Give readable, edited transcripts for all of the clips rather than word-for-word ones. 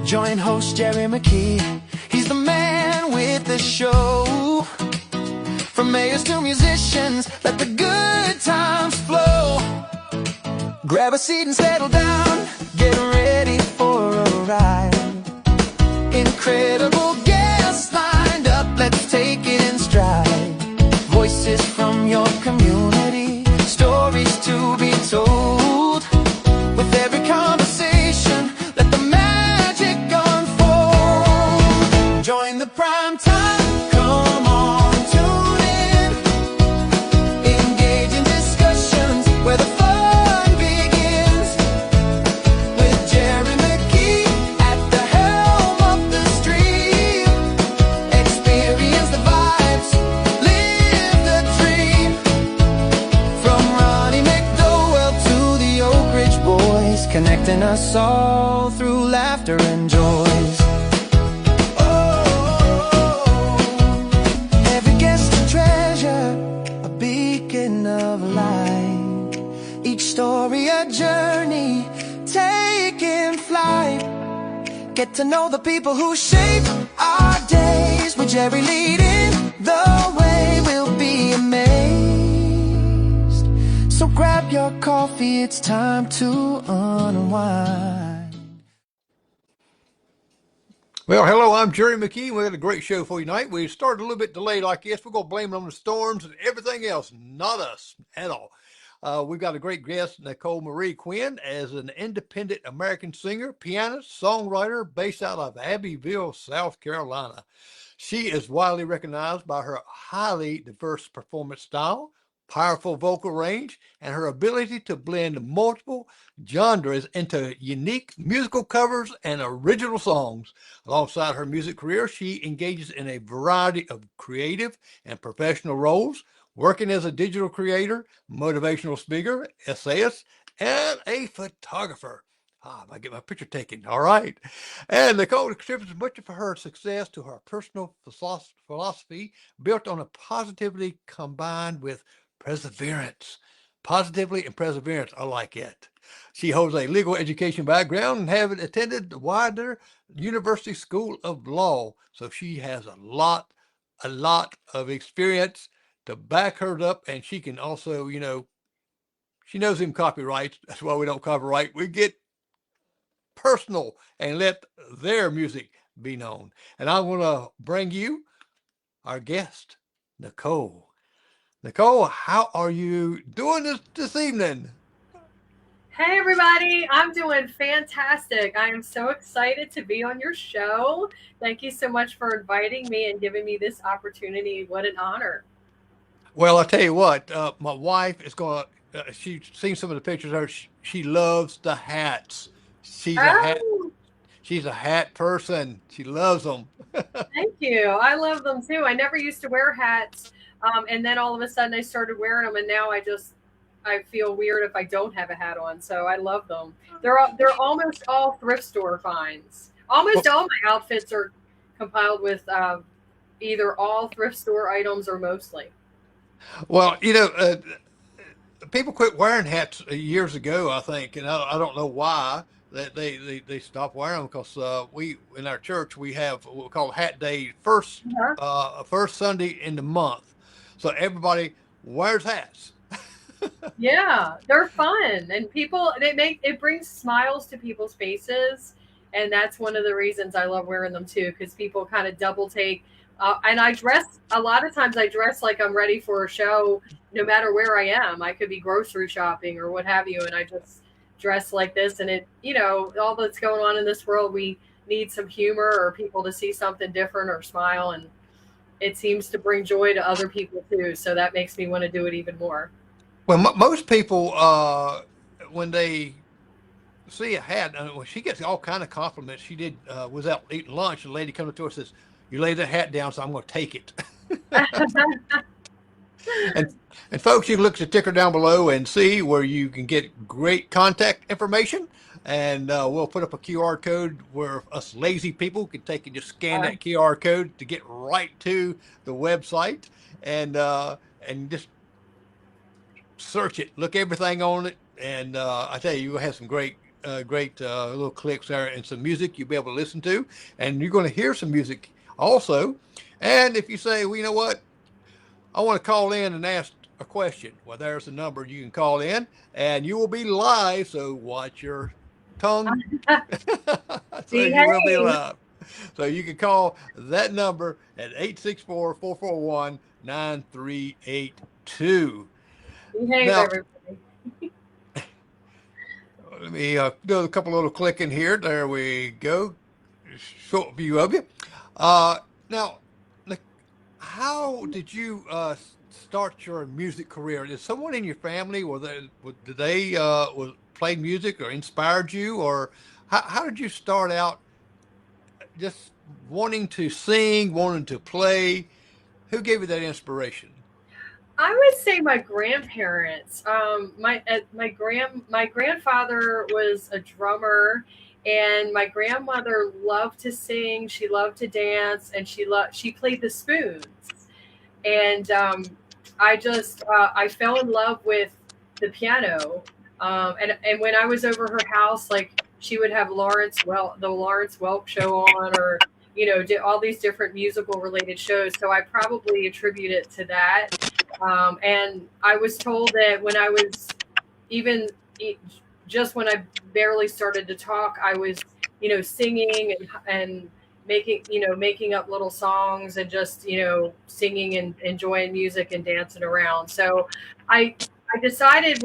Join host Jerry McKee. He's the man with the show. From mayors to musicians, let the good times flow. Grab a seat and settle down. Get ready for a ride. Incredible guests lined up. Let's take it in stride. Voices from your community. Stories to be told. With every conversation, let the magic unfold. Join the prime time. Come on, tune in. Engage in discussions where the fun begins. With Jerry McKee at the helm of the stream. Experience the vibes, live the dream. From Ronnie McDowell to the Oak Ridge Boys, connecting us all through laughter and joys. Every guest a treasure, a beacon of light. Each story a journey, taking flight. Get to know the people who shape our days. With Jerry leading the way, we'll be amazed. So grab your coffee, it's time to unwind. Well, hello, I'm Jerry McKee. We had a great show for you tonight. We started a little bit delayed like this. We're going to blame it on the storms and everything else, not us at all. We've got a great guest, Nicole Marie Quinn, as an independent American singer, pianist, songwriter based out of Abbeville, South Carolina. She is widely recognized by her highly diverse performance style, powerful vocal range, and her ability to blend multiple genres into unique musical covers and original songs. Alongside her music career, she engages in a variety of creative and professional roles, working as a digital creator, motivational speaker, essayist, and a photographer. I might get my picture taken. All right. And Nicole contributes much of her success to her personal philosophy built on a positivity combined with perseverance. Positively and perseverance. I like it. She holds a legal education background and has attended the Wider University School of Law. So she has a lot of experience to back her up. And she can also, she knows them copyrights. That's why we don't copyright. We get personal and let their music be known. And I want to bring you our guest, Nicole. Nicole, how are you doing this evening? Hey everybody, I'm doing fantastic. I am so excited to be on your show. Thank you so much for inviting me and giving me this opportunity. What an honor. Well, I'll tell you what, my wife is going to, she's seen some of the pictures of her. She loves the hats. She's a hat. Oh, She's a hat person. She loves them. thank you. I love them too. I never used to wear hats. And then all of a sudden I started wearing them and now I feel weird if I don't have a hat on. So I love them. They're almost all thrift store finds. Almost all my outfits are compiled with either all thrift store items or mostly. Well, people quit wearing hats years ago, I think, and I don't know why that they stopped wearing them because we in our church we have what we call Hat Day first Sunday in the month, so everybody wears hats. Yeah, they're fun and it brings smiles to people's faces, and that's one of the reasons I love wearing them too, because people kind of double take. And I dress a lot of times. I dress like I'm ready for a show, no matter where I am. I could be grocery shopping or what have you, and I just dress like this. And all that's going on in this world, we need some humor or people to see something different or smile, and it seems to bring joy to other people too. So that makes me want to do it even more. Well, most people when they see a hat, when she gets all kind of compliments. She did was out eating lunch, and a lady comes up to her and says, "You lay that hat down, so I'm going to take it." And folks, you can look at the ticker down below and see where you can get great contact information. And we'll put up a QR code where us lazy people can take and just scan that QR code to get right to the website and just search it, look everything on it. And I tell you, you'll have some great great little clips there and some music you'll be able to listen to, and you're going to hear some music also. And if you say, well, you know what, I want to call in and ask a question, well, there's a number you can call in, and you will be live. So watch your tongue. So you will be Behave. live. So you can call that number at 864-441-9382. Behave, Now, everybody. let me do a couple little clicking here. There we go. Short view of you. Now, how did you start your music career? Did someone in your family, did they was play music or inspired you, or how did you start out just wanting to sing, wanting to play? Who gave you that inspiration? I would say my grandparents. My grandfather was a drummer, and my grandmother loved to sing. She loved to dance, and she played the spoons. And I fell in love with the piano. And when I was over her house, like she would have the Lawrence Welk show on, or did all these different musical related shows. So I probably attribute it to that. And I was told that when I was even just when I barely started to talk, I was, singing and making up little songs and just, singing and enjoying music and dancing around. So I decided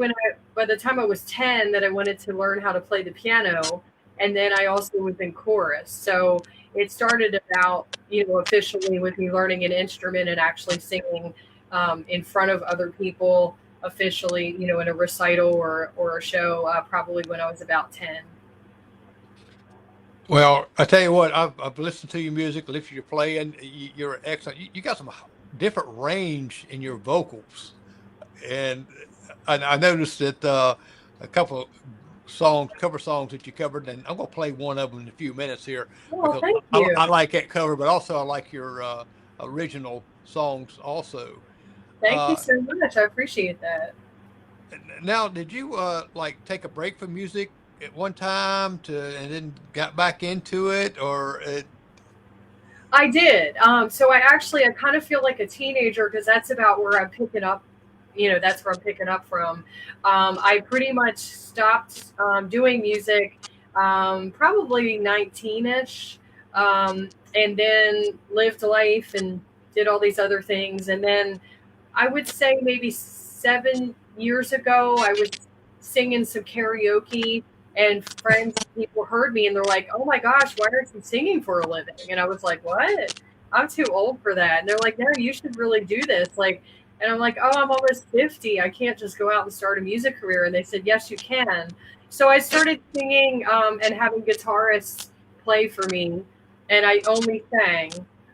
by the time I was 10 that I wanted to learn how to play the piano. And then I also was in chorus. So it started about, officially with me learning an instrument and actually singing in front of other people officially, in a recital or a show, probably when I was about 10. Well, I tell you what, I've listened to your music, listened to your playing. You're excellent. You got some different range in your vocals, and I noticed that a couple cover songs that you covered, and I'm going to play one of them in a few minutes here Well, because thank you. I like that cover, but also I like your original songs also. Thank you Uh, so much. I appreciate that. Now, did you like take a break from music at one time and then got back into it, or I did. So I kind of feel like a teenager because that's about where I'm picking up. That's where I'm picking up from. I pretty much stopped doing music probably 19-ish, and then lived life and did all these other things. And then I would say maybe 7 years ago, I was singing some karaoke, and friends and people heard me and they're like, "Oh my gosh, why aren't you singing for a living?" And I was like, "What? I'm too old for that." And they're like, "No, you should really do this." And I'm like, "Oh, I'm almost 50. I can't just go out and start a music career." And they said, "Yes, you can." So I started singing and having guitarists play for me, and I only sang.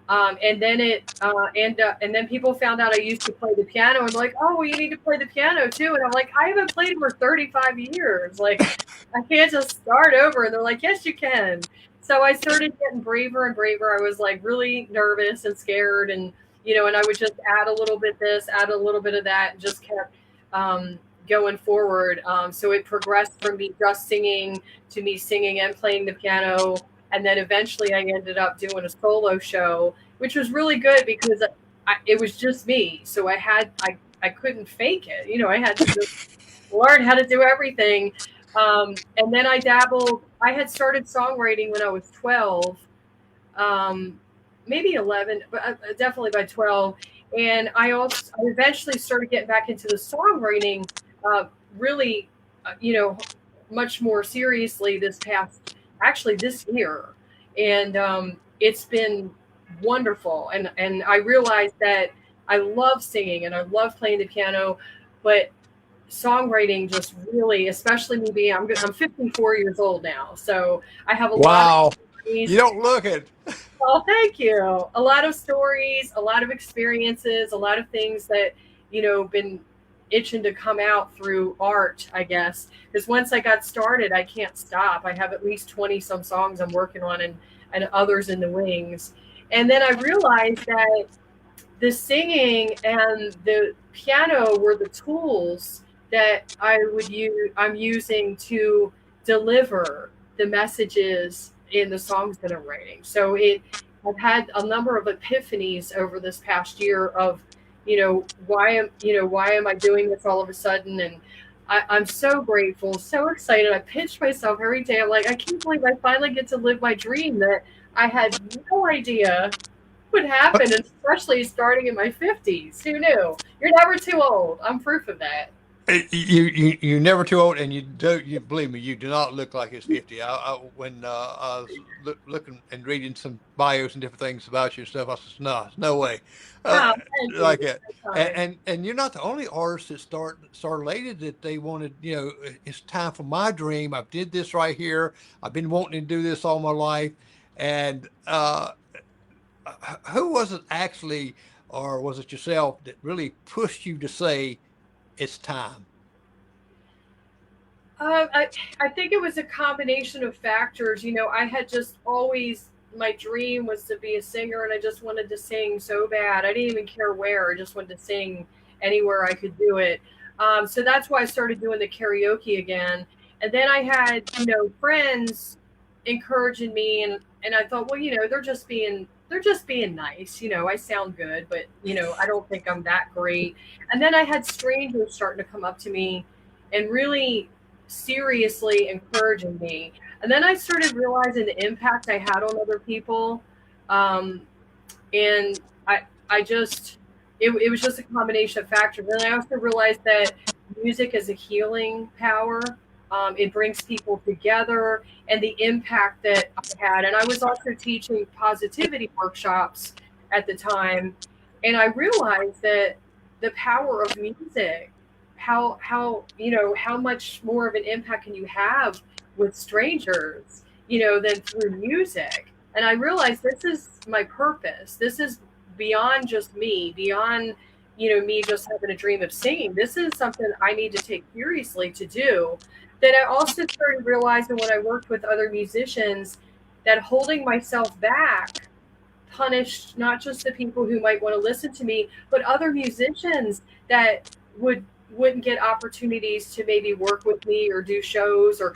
And then people found out I used to play the piano and like, "Oh, well, you need to play the piano too." And I'm like, "I haven't played for 35 years. Like, I can't just start over." And they're like, "Yes, you can." So I started getting braver and braver. I was like really nervous and scared, and and I would just add a little bit this, add a little bit of that, and just kept going forward. So it progressed from me just singing to me singing and playing the piano. And then eventually I ended up doing a solo show, which was really good because it was just me. So I couldn't fake it. I had to just learn how to do everything. And then I dabbled. I had started songwriting when I was 12, maybe 11, but definitely by 12. And I eventually started getting back into the songwriting really, much more seriously this year. And it's been wonderful. And I realized that I love singing and I love playing the piano, but songwriting just really, especially me being, I'm 54 years old now. So I have a lot of wow, you stories. don't look it. Well, thank you. A lot of stories, a lot of experiences, a lot of things that, been itching to come out through art, I guess. Because once I got started, I can't stop. I have at least 20 some songs I'm working on and others in the wings. And then I realized that the singing and the piano were the tools that I'm using to deliver the messages in the songs that I'm writing. So I've had a number of epiphanies over this past year of, why am I doing this all of a sudden? And I'm so grateful, so excited. I pinch myself every day. I'm like, I can't believe I finally get to live my dream that I had no idea would happen, and especially starting in my 50s. Who knew? You're never too old. I'm proof of that. You're never too old, and you believe me, you do not look like it's 50. When I was looking and reading some bios and different things about you and stuff, I said, no, no way, uh, Oh, thank you. like that. That's And, kind. and you're not the only artist that started later that they wanted. It's time for my dream. I did this right here. I've been wanting to do this all my life, and who was it actually, or was it yourself that really pushed you to say it's time? I think it was a combination of factors. I had just always, my dream was to be a singer, and I just wanted to sing so bad. I didn't even care where. I just wanted to sing anywhere I could do it. So that's why I started doing the karaoke again. And then I had, friends encouraging me, and I thought, well, they're just being nice. I sound good, but I don't think I'm that great. And then I had strangers starting to come up to me and really seriously encouraging me. And then I started realizing the impact I had on other people. Um, and I just, it was just a combination of factors. And I also realized that music is a healing power. It brings people together, and the impact that I had. And I was also teaching positivity workshops at the time. And I realized that the power of music, how much more of an impact can you have with strangers, than through music. And I realized this is my purpose. This is beyond just me, beyond me just having a dream of singing. This is something I need to take seriously to do. Then I also started realizing when I worked with other musicians that holding myself back punished not just the people who might want to listen to me, but other musicians that wouldn't get opportunities to maybe work with me or do shows or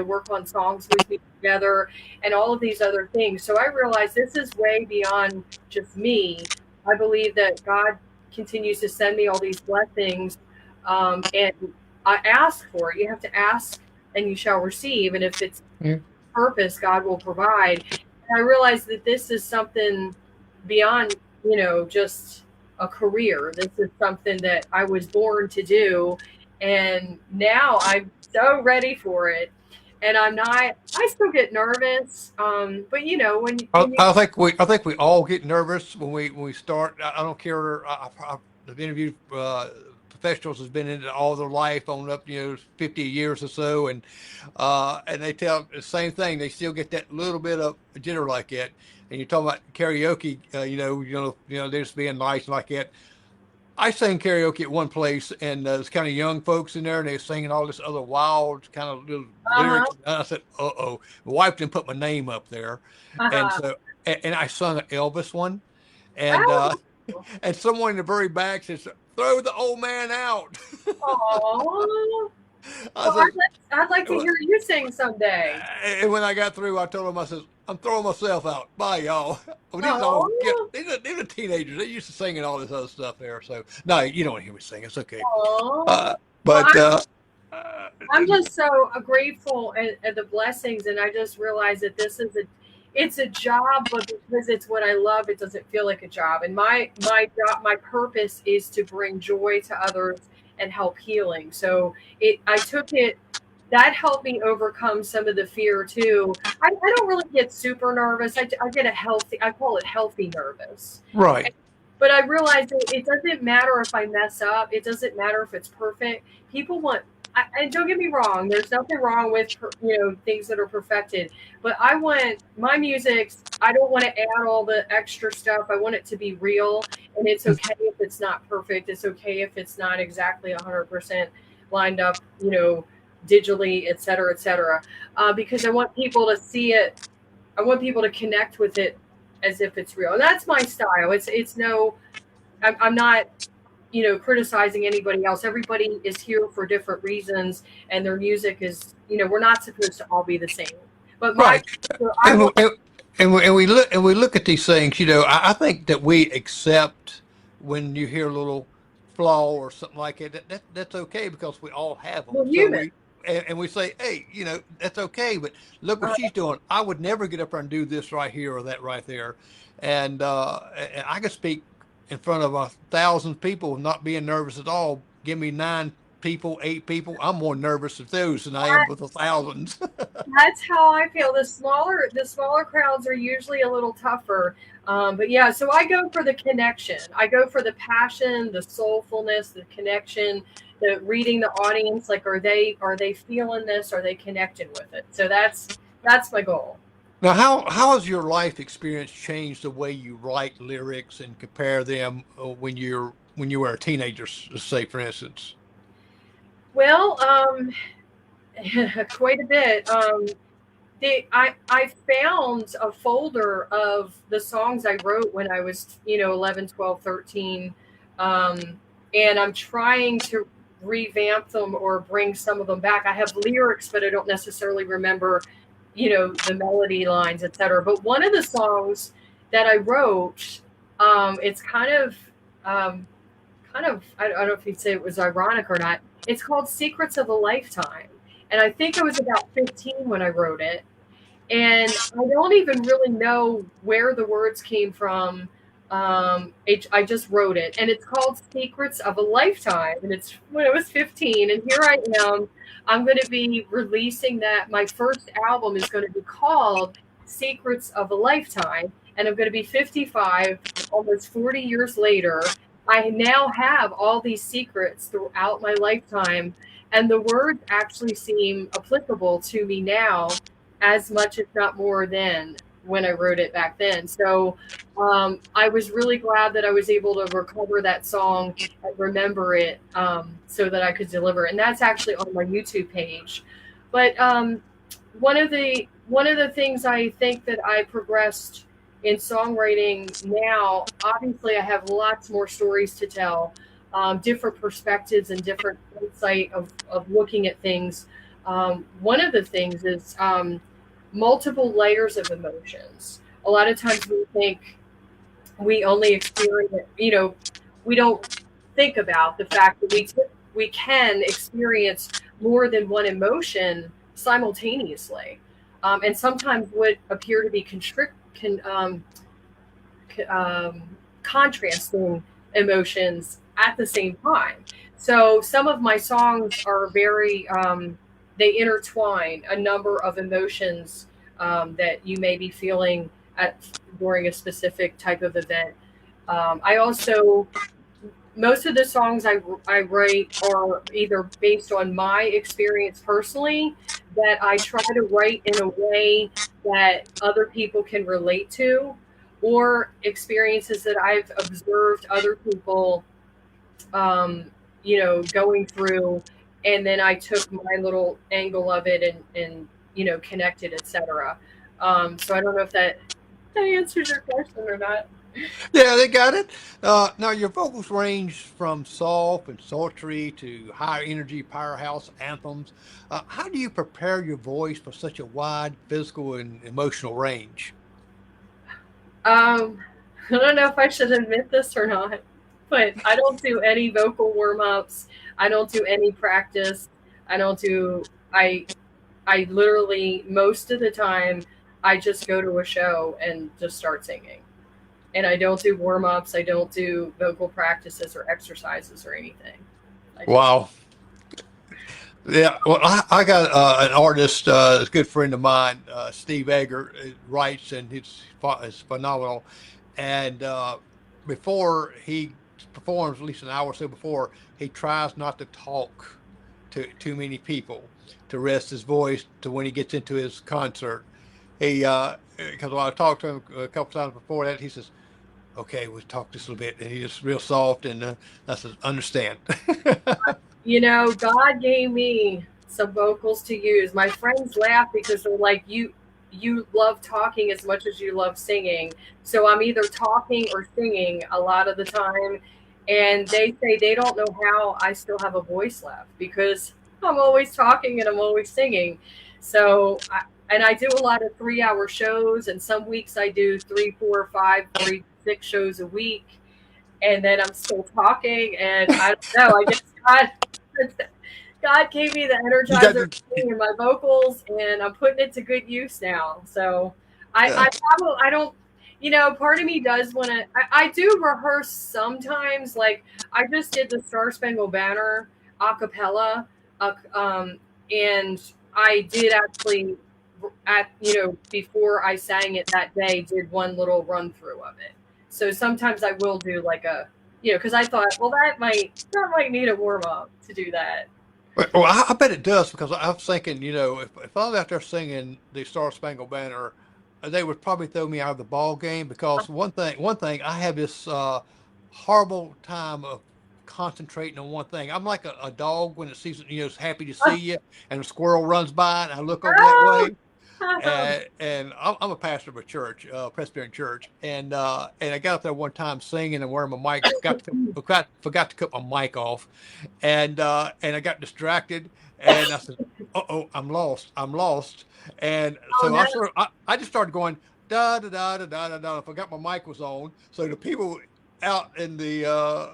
work on songs with me together, and all of these other things. So I realized this is way beyond just me. I believe that God continues to send me all these blessings, and I ask for it. You have to ask and you shall receive, and if it's Yeah. purpose, God will provide. And I realized that this is something beyond, just a career. This is something that I was born to do. And now I'm so ready for it. And I still get nervous. But I, when you, I think we all get nervous when we start. I don't care. I've interviewed professionals has been in it all their life, on up 50 years or so, and they tell the same thing. They still get that little bit of jitter like that. And you're talking about karaoke, they're just being nice and like that. I sang karaoke at one place, and there's kind of young folks in there, and they're singing all this other wild kind of little uh-huh, lyrics. And I said, "Uh-oh." My wife didn't put my name up there, and uh-huh. so and I sung an Elvis one, and Oh, and someone in the very back says, "Throw the old man out." aw. I Well, said, I'd like to hear you sing someday. and when I got through, I told them, I said, "I'm throwing myself out. Bye, y'all." Well, these all get Oh, these are teenagers. They used to singing all this other stuff there. So no, you don't hear me sing. It's okay. oh. Uh, Well, but uh, I'm just so grateful at the blessings, and I just realized that it's a job, but because it's what I love, it doesn't feel like a job. And my job, my purpose is to bring joy to others and help healing. So I took it. That helped me overcome some of the fear too. I don't really get super nervous. I get I call it healthy nervous. right. But I realized it doesn't matter if I mess up. It doesn't matter if it's perfect. People want, and don't get me wrong, there's nothing wrong with, things that are perfected. But I want my music, I don't want to add all the extra stuff. I want it to be real. And it's okay if it's not perfect. It's okay if it's not exactly 100% lined up, digitally, et cetera, et cetera. Because I want people to see it. I want people to connect with it as if it's real. And that's my style. I'm not criticizing anybody else. Everybody is here for different reasons, and their music is, we're not supposed to all be the same. But my, Right. so I And, want, and we look at these things, I think that we accept when you hear a little flaw or something like it, that's okay because we all have them. well, So human. and we say, hey, that's okay, but look what she's doing. I would never get up there and do this right here or that right there. And I could speak in front of 1,000 people not being nervous at all. Give me 9 people, 8 people. I'm more nervous with those than I am with the thousands. That's how I feel. The smaller crowds are usually a little tougher. But yeah, so I go for the connection. I go for the passion, the soulfulness, the connection, the reading the audience. Like, are they feeling this? Are they connecting with it? So that's my goal. Now, how has your life experience changed the way you write lyrics and compare them when you were a teenager, say for instance? Well, quite a bit. I found a folder of the songs I wrote when I was 11, 12, 13, um, and I'm trying to revamp them or bring some of them back. I have lyrics, but I don't necessarily remember the melody lines, etc. But one of the songs that I wrote, it's um, I don't know if you'd say it was ironic or not. It's called Secrets of a Lifetime. And I think I was about 15 when I wrote it. And I don't even really know where the words came from. I just wrote it. And it's called Secrets of a Lifetime. And it's when I was 15. And here I am. I'm going to be releasing that. My first album is going to be called Secrets of a Lifetime. And I'm going to be 55, almost 40 years later. I now have all these secrets throughout my lifetime, and the words actually seem applicable to me now as much, if not more, than when I wrote it back then. So I was really glad that I was able to recover that song and remember it, so that I could deliver it. And that's actually on my YouTube page. But one of the things I think that I progressed in songwriting now, obviously I have lots more stories to tell, different perspectives and different insight of looking at things. One of the things is multiple layers of emotions. A lot of times we think we only experience, we don't think about the fact that we can experience more than one emotion simultaneously. And sometimes what appear to be contrasting emotions at the same time. So some of my songs are very, they intertwine a number of emotions that you may be feeling during a specific type of event. I also, most of the songs I write are either based on my experience personally, that I try to write in a way that other people can relate to, or experiences that I've observed other people, going through, and then I took my little angle of it and connected, etc. So I don't know if that answers your question or not. Yeah, they got it. Now, your vocals range from soft and sultry to high energy powerhouse anthems. How do you prepare your voice for such a wide physical and emotional range? Um, I don't know if I should admit this or not, but I don't do any vocal warm ups. I don't do any practice. I don't do. I literally, most of the time, I just go to a show and just start singing. And I don't do warm ups. I don't do vocal practices or exercises or anything. I just Wow. Yeah, well, I got an artist, a good friend of mine, Steve Egger, writes, and it's phenomenal. And before he performs, at least an hour or so before, he tries not to talk to too many people to rest his voice to when he gets into his concert. He, because when I talked to him a couple times before that, he says, "Okay, we'll talk just a little bit," and he's just real soft, and I said, "Understand." God gave me some vocals to use. My friends laugh because they're like, you love talking as much as you love singing. So I'm either talking or singing a lot of the time. And they say they don't know how I still have a voice left because I'm always talking and I'm always singing. So, and I do a lot of 3 hour shows, and some weeks I do 3, 4, 5, 3, 6 shows a week, and then I'm still talking. And I don't know, I guess God gave me the You got energizer to, in my vocals, and I'm putting it to good use now. So uh, I don't, part of me does want to, I do rehearse sometimes. Like I just did the Star Spangled Banner a cappella, and I did actually, before I sang it that day, did one little run through of it. So sometimes I will do like a, because I thought, well, that might need a warm up to do that. well, I bet it does because I was thinking, if I was out there singing the Star Spangled Banner, they would probably throw me out of the ball game because one thing, I have this horrible time of concentrating on one thing. I'm like a dog when it sees, it's happy to see you, and a squirrel runs by, and I look over that Oh, way. And I'm a pastor of a church, Presbyterian church, and I got up there one time singing and wearing my mic, forgot to cut my mic off, and I got distracted, and I said, "Uh-oh, I'm lost," and oh so no. I just started going da da da da da da da. I forgot my mic was on, so the people out in the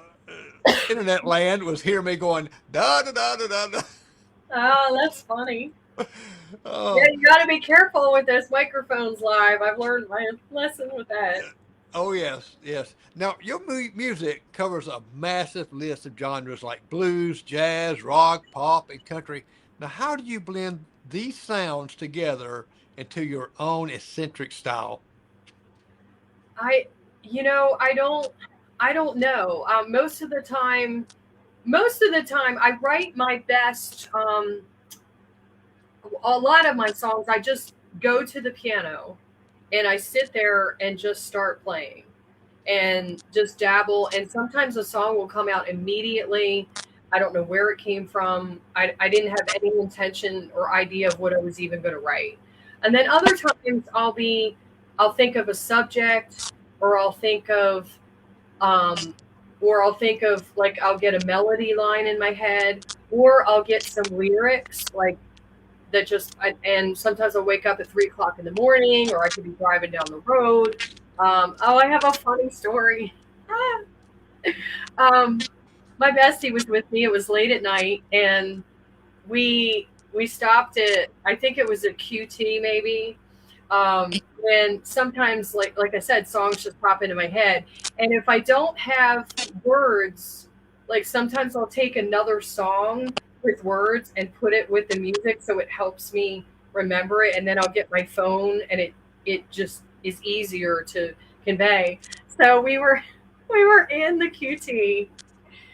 internet land was hearing me going da da da da da da. Oh, that's funny. Yeah, Oh, you got to be careful with those microphones live. I've learned my lesson with that. oh yes, yes. Now your music covers a massive list of genres like blues, jazz, rock, pop, and country. Now, how do you blend these sounds together into your own eccentric style? I, I don't know. Most of the time, I write my best. A lot of my songs, I just go to the piano and I sit there and just start playing and just dabble. And sometimes a song will come out immediately. I don't know where it came from. I didn't have any intention or idea of what I was even going to write. And then other times I'll think of a subject, or um, I'll think of like, I'll get a melody line in my head, or I'll get some lyrics like that and sometimes I'll wake up at 3 o'clock in the morning, or I could be driving down the road. I have a funny story. um, my bestie was with me. It was late at night, and we stopped at, I think it was a QT maybe. And sometimes, like I said, songs just pop into my head, and if I don't have words, like sometimes I'll take another song with words and put it with the music so it helps me remember it, and then I'll get my phone, and it just is easier to convey. So we were in the QT.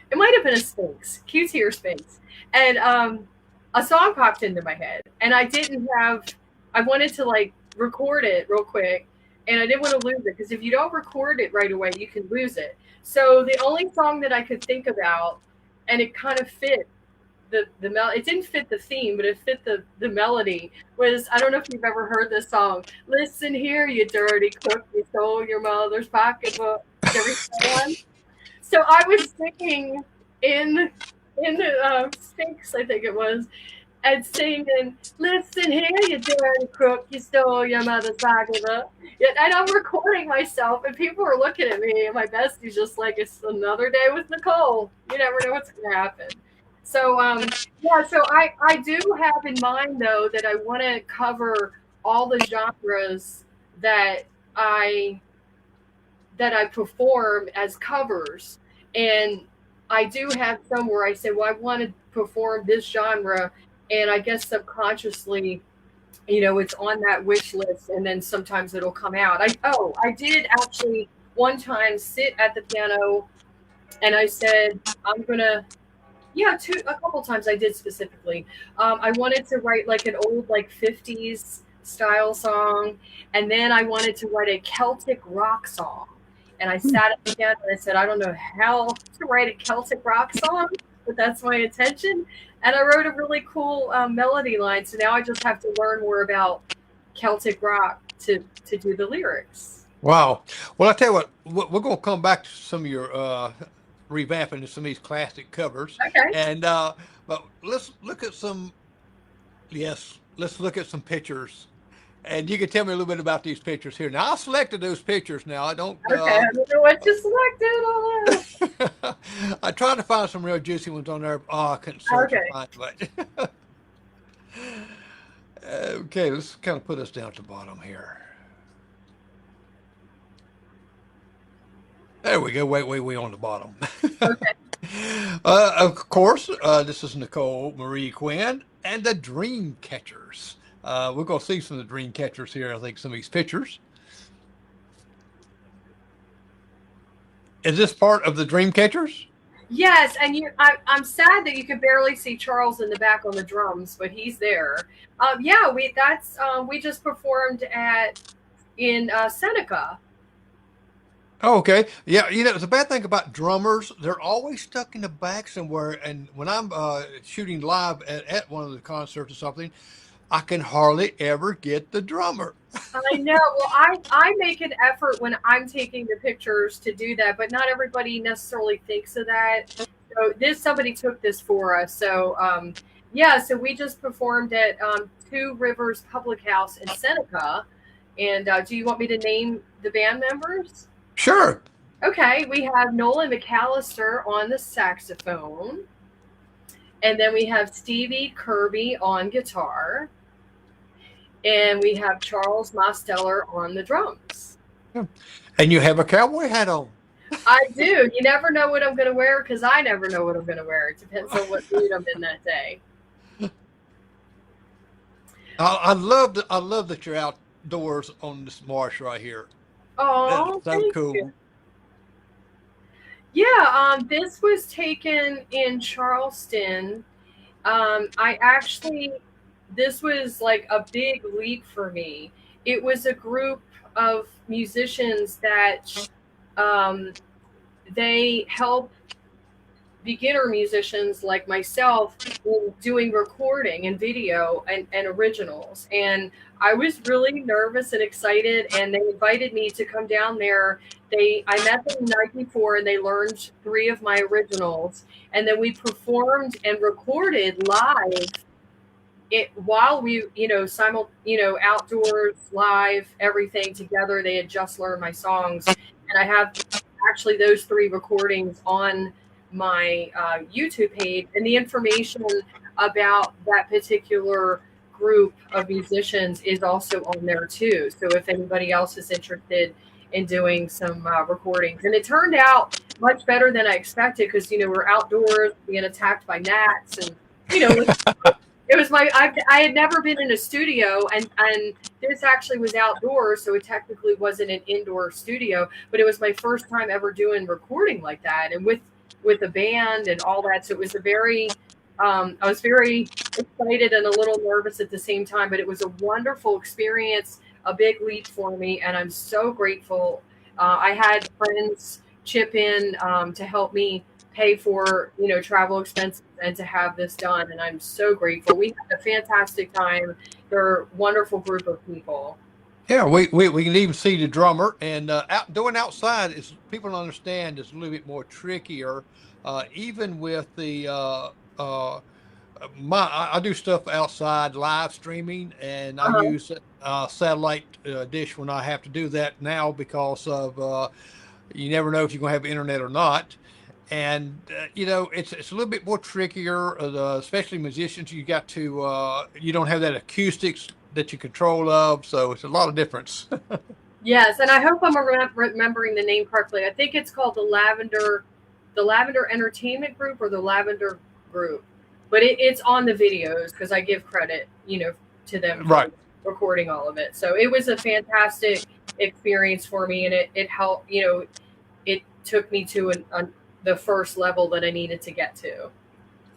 It might have been a Sphinx, QT or Sphinx, and a song popped into my head, and I wanted to like record it real quick, and I didn't want to lose it because if you don't record it right away, you can lose it. So the only song that I could think about, and it kind of fit it didn't fit the theme, but it fit the melody, was, I don't know if you've ever heard this song. Listen here, you dirty cook, you stole your mother's pocketbook. Every one. So I was singing in the Sphinx, I think it was, and singing, "Listen here, you dirty crook, you stole your mother's pocketbook." And I'm recording myself, and people are looking at me, and my bestie's just like, "It's another day with Nicole. You never know what's going to happen." So, yeah, so I do have in mind, though, that I want to cover all the genres that I perform as covers. And I do have some where I say, well, I want to perform this genre, and I guess subconsciously, it's on that wish list, and then sometimes it'll come out. I did actually one time sit at the piano, and I said, I'm gonna, yeah, a couple times I did specifically. I wanted to write like an old, like 50s style song, and then I wanted to write a Celtic rock song. And I sat at the piano and I said, I don't know how to write a Celtic rock song, but that's my intention. And I wrote a really cool melody line. So now I just have to learn more about Celtic rock to do the lyrics. Wow. Well, I tell you what, we're going to come back to some of your revamping some of these classic covers. Okay. And but let's look at some. Yes, let's look at some pictures. And you can tell me a little bit about these pictures here. Now, I selected those pictures. Now, I don't. Okay. I don't know what you selected on that. I tried to find some real juicy ones on there. Oh, I couldn't search and Okay. find, but okay, let's kind of put us down at the bottom here. There we go. Way on the bottom. Okay. Of course, this is Nicole Marie Quinn and the Dream Catchers. We're going to see some of the Dream Catchers here. I think some of these pictures. Is this part of the Dream Catchers? Yes, and I'm sad that you can barely see Charles in the back on the drums, but he's there. Yeah, we just performed in Seneca. Oh, okay. Yeah, it's a bad thing about drummers. They're always stuck in the back somewhere. And when I'm shooting live at one of the concerts or something, I can hardly ever get the drummer. I know. Well, I make an effort when I'm taking the pictures to do that, but not everybody necessarily thinks of that. So somebody took this for us. So yeah, so we just performed at Two Rivers Public House in Seneca. And do you want me to name the band members? Sure. Okay, we have Nolan McAllister on the saxophone. And then we have Stevie Kirby on guitar. And we have Charles Mosteller on the drums. And you have a cowboy hat on. I do. You never know what I'm going to wear because I never know what I'm going to wear. It depends on what mood I'm in that day. I love that you're outdoors on this marsh right here. Oh, That's so thank cool. you. Yeah, this was taken in Charleston. This was like a big leap for me. It was a group of musicians that they help beginner musicians like myself in doing recording and video and originals. And I was really nervous and excited, and they invited me to come down there. I met them the night before, and they learned 3 of my originals, and then we performed and recorded live while we, outdoors, live, everything together. They had just learned my songs, and I have actually those 3 recordings on my YouTube page, and the information about that particular group of musicians is also on there too. So if anybody else is interested in doing some recordings, and it turned out much better than I expected because we're outdoors being attacked by gnats, and it was I had never been in a studio, and this actually was outdoors, so it technically wasn't an indoor studio, but it was my first time ever doing recording like that, and with a band and all that. So it was I was very excited and a little nervous at the same time, but it was a wonderful experience, a big leap for me, and I'm so grateful. I had friends chip in to help me pay for travel expenses and to have this done, and I'm so grateful. We had a fantastic time. They're a wonderful group of people. Yeah, we can even see the drummer, and doing outside is, people don't understand, is a little bit more trickier. Even with the I do stuff outside live streaming, and I use satellite dish when I have to do that now because of you never know if you're going to have internet or not. And it's a little bit more trickier, especially musicians. You got to you don't have that acoustics that you control of, so it's a lot of difference. Yes, and I hope I'm remembering the name correctly. I think it's called the Lavender Entertainment Group or the Lavender Group, but it's on the videos because I give credit, to them for Right. recording all of it. So it was a fantastic experience for me, and it helped. It took me to the first level that I needed to get to.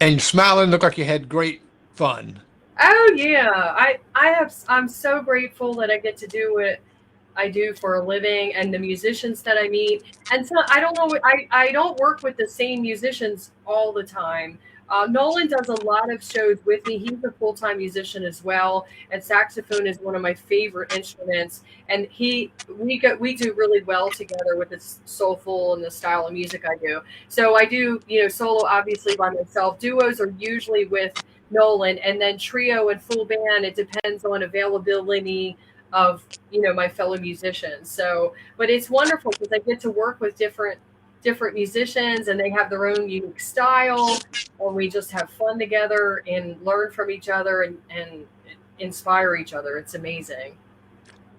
And smiling, looked like you had great fun. Oh yeah, I'm so grateful that I get to do what I do for a living, and the musicians that I meet. And so I don't know, I don't work with the same musicians all the time. Nolan does a lot of shows with me. He's a full-time musician as well, and saxophone is one of my favorite instruments. And we do really well together with the soulful and the style of music I do. So I do, solo obviously by myself. Duos are usually with Nolan, and then trio and full band. It depends on availability of my fellow musicians. So, but it's wonderful because I get to work with different musicians, and they have their own unique style, and we just have fun together and learn from each other and inspire each other. It's amazing.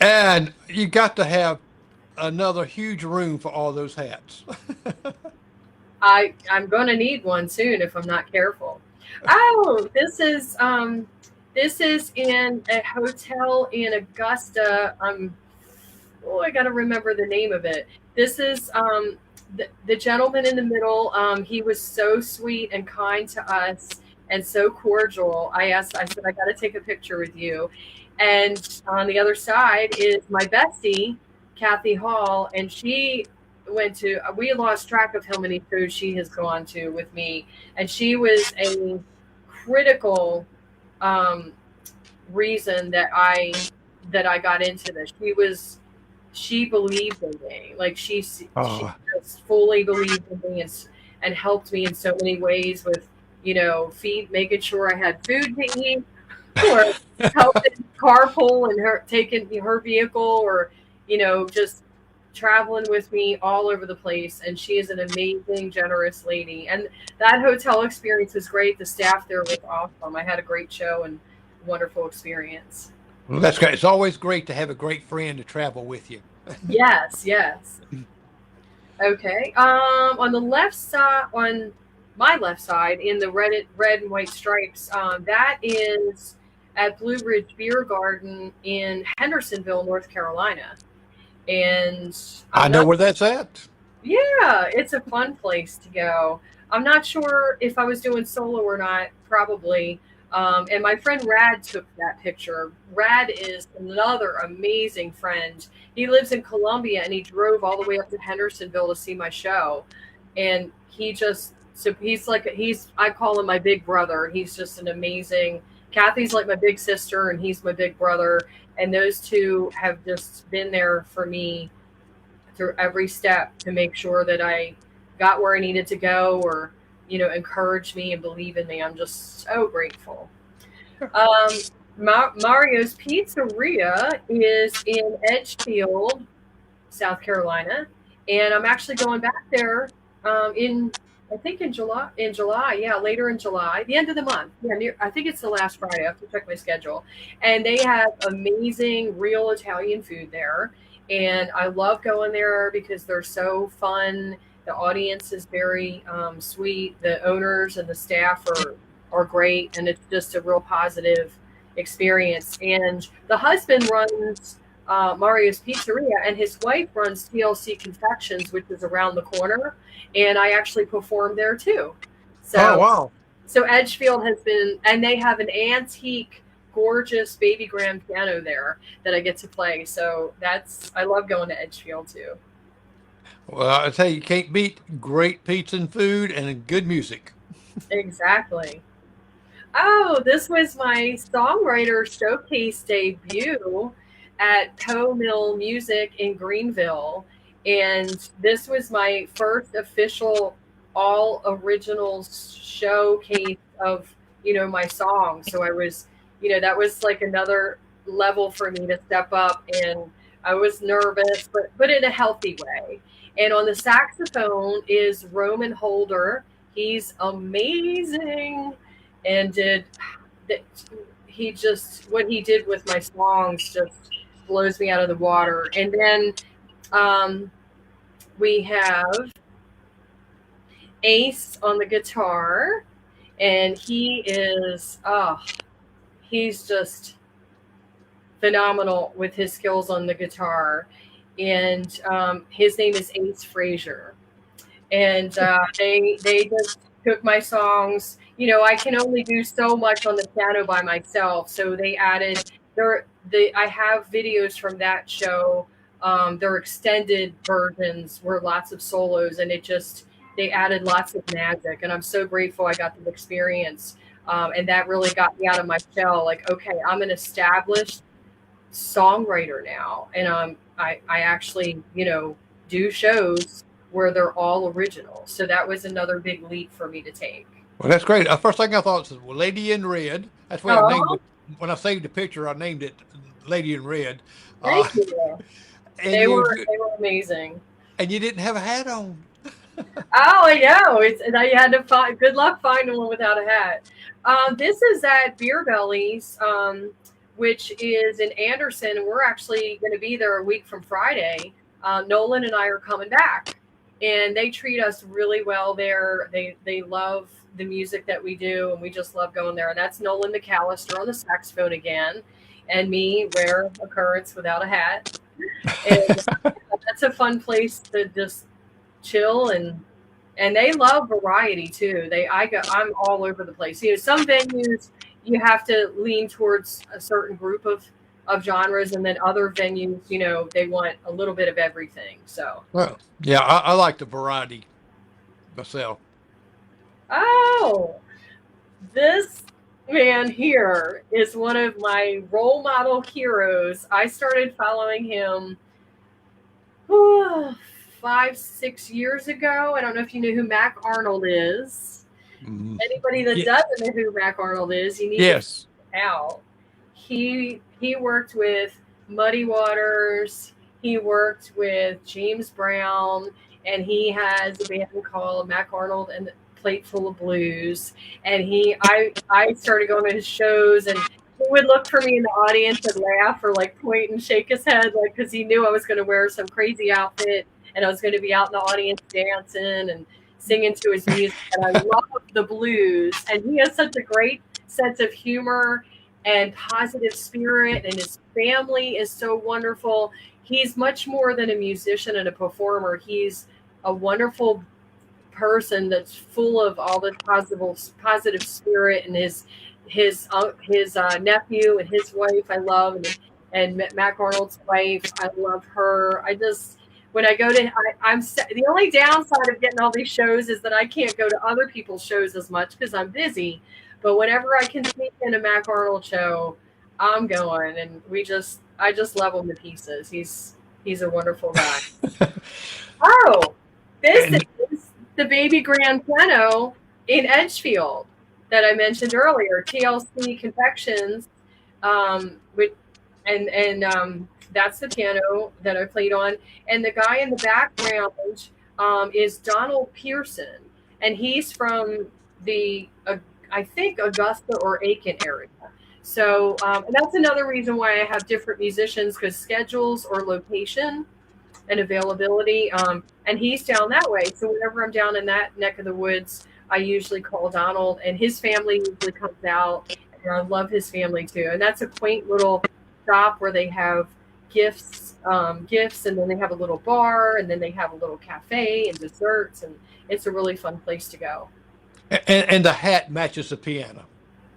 And you got to have another huge room for all those hats. I'm going to need one soon if I'm not careful. Oh, this is in a hotel in Augusta. I got to remember the name of it. This is the gentleman in the middle. He was so sweet and kind to us and so cordial. I said, I got to take a picture with you. And on the other side is my bestie, Kathy Hall, and she we lost track of how many shows she has gone to with me. And she was a critical reason that I got into this. She believed in me. Like she just fully believed in me and helped me in so many ways with, making sure I had food to eat, or helping carpool and her taking her vehicle, or, just traveling with me all over the place. And she is an amazing, generous lady. And that hotel experience was great. The staff there was awesome. I had a great show and wonderful experience. Well, that's great. It's always great to have a great friend to travel with you. Yes. Okay. On my left side, in the red and white stripes, that is at Blue Ridge Beer Garden in Hendersonville, North Carolina. And I know where that's at. Yeah, it's a fun place to go. I'm not sure if I was doing solo or not, probably. And my friend Rad took that picture. Rad is another amazing friend. He lives in Columbia, and he drove all the way up to Hendersonville to see my show. And I call him my big brother. He's just an amazing. Kathy's like my big sister, and he's my big brother. And those two have just been there for me through every step to make sure that I got where I needed to go, or, encourage me and believe in me. I'm just so grateful. Mario's Pizzeria is in Edgefield, South Carolina. And I'm actually going back there in July. Yeah, later in July, the end of the month. Yeah, I think it's the last Friday. I have to check my schedule. And they have amazing real Italian food there. And I love going there because they're so fun. The audience is very sweet. The owners and the staff are great. And it's just a real positive experience. And the husband runs Mario's Pizzeria, and his wife runs TLC Confections, which is around the corner. And I actually performed there too. So, oh, wow. So Edgefield has been, and they have an antique, gorgeous baby grand piano there that I get to play. So I love going to Edgefield too. Well, I tell you can't beat great pizza and food and good music. Exactly. Oh, this was my songwriter showcase debut at Poe Mill Music in Greenville. And this was my first official all original showcase of, my songs. So I was, that was like another level for me to step up, and I was nervous, but in a healthy way. And on the saxophone is Roman Holder. He's amazing. And what he did with my songs just blows me out of the water. And then we have Ace on the guitar, and he's just phenomenal with his skills on the guitar. And his name is Ace Frazier. And they just took my songs. I can only do so much on the piano by myself, so they added I have videos from that show. Their extended versions were lots of solos, and it just they added lots of magic, and I'm so grateful I got the experience. And that really got me out of my shell. Like, okay, I'm an established songwriter now, and I actually, do shows where they're all original. So that was another big leap for me to take. Well, that's great. First thing I thought was well, Lady in Red. That's why I named Oh, it. When I saved the picture, I named it Lady in Red. Uh, thank you. and They you were they were amazing. and you didn't have a hat on. Oh, I know. It's and I had to find. Good luck finding one without a hat. This is at Beer Bellies, which is in Anderson, and we're actually going to be there a week from Friday. Nolan and I are coming back, and they treat us really well there. They love the music that we do, and we just love going there. And that's Nolan McAllister on the saxophone again, and me, rare occurrence without a hat. And that's a fun place to just chill, and they love variety too. I'm all over the place. Some venues you have to lean towards a certain group of genres, and then other venues, they want a little bit of everything. So, Well, yeah, I like the variety myself. oh, this man here is one of my role model heroes. I started following him 5, 6 years ago. I don't know if you know who Mac Arnold is. Mhm. Anybody that Ye- doesn't know who Mac Arnold is, you need to Yes. check him out. He worked with Muddy Waters. He worked with James Brown, and he has a band called Mac Arnold and the Plateful of Blues. And I started going to his shows, and he would look for me in the audience and laugh or like point and shake his head, like because he knew I was going to wear some crazy outfit and I was going to be out in the audience dancing and singing to his music. And I love the blues, and he has such a great sense of humor and positive spirit, and his family is so wonderful. He's much more than a musician and a performer. He's a wonderful person that's full of all the positive spirit, and his nephew and his wife I love, and Mac Arnold's wife, I love her. I just when I go to the only downside of getting all these shows is that I can't go to other people's shows as much because I'm busy. But whenever I can sneak in a Mac Arnold show, I'm going, and I just love him to pieces. He's a wonderful guy. Oh, this And is the baby grand piano in Edgefield that I mentioned earlier, TLC Confections, with that's the piano that I played on. And the guy in the background is Donald Pearson, and he's from the I think Augusta or Aiken area. So and that's another reason why I have different musicians, because schedules or location and availability. And he's down that way. So whenever I'm down in that neck of the woods, I usually call Donald, and his family usually comes out. And I love his family too. And that's a quaint little shop where they have gifts, and then they have a little bar, and then they have a little cafe and desserts, and it's a really fun place to go. and the hat matches the piano.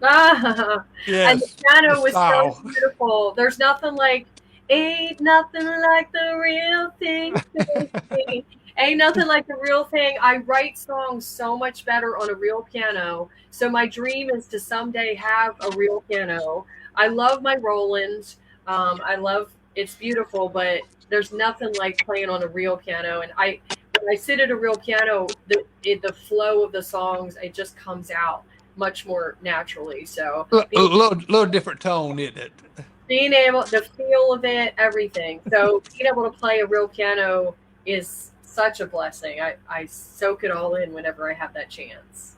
And the Yes, the piano was so style. beautiful. There's nothing like, ain't nothing like the real thing. Ain't nothing like the real thing. I write songs so much better on a real piano. So my dream is to someday have a real piano. I love my Roland. I love it's beautiful, but there's nothing like playing on a real piano. And when I sit at a real piano, the flow of the songs, it just comes out much more naturally. So A little different tone, isn't it? being able, the feel of it, everything. So being able to play a real piano is such a blessing. I soak it all in whenever I have that chance.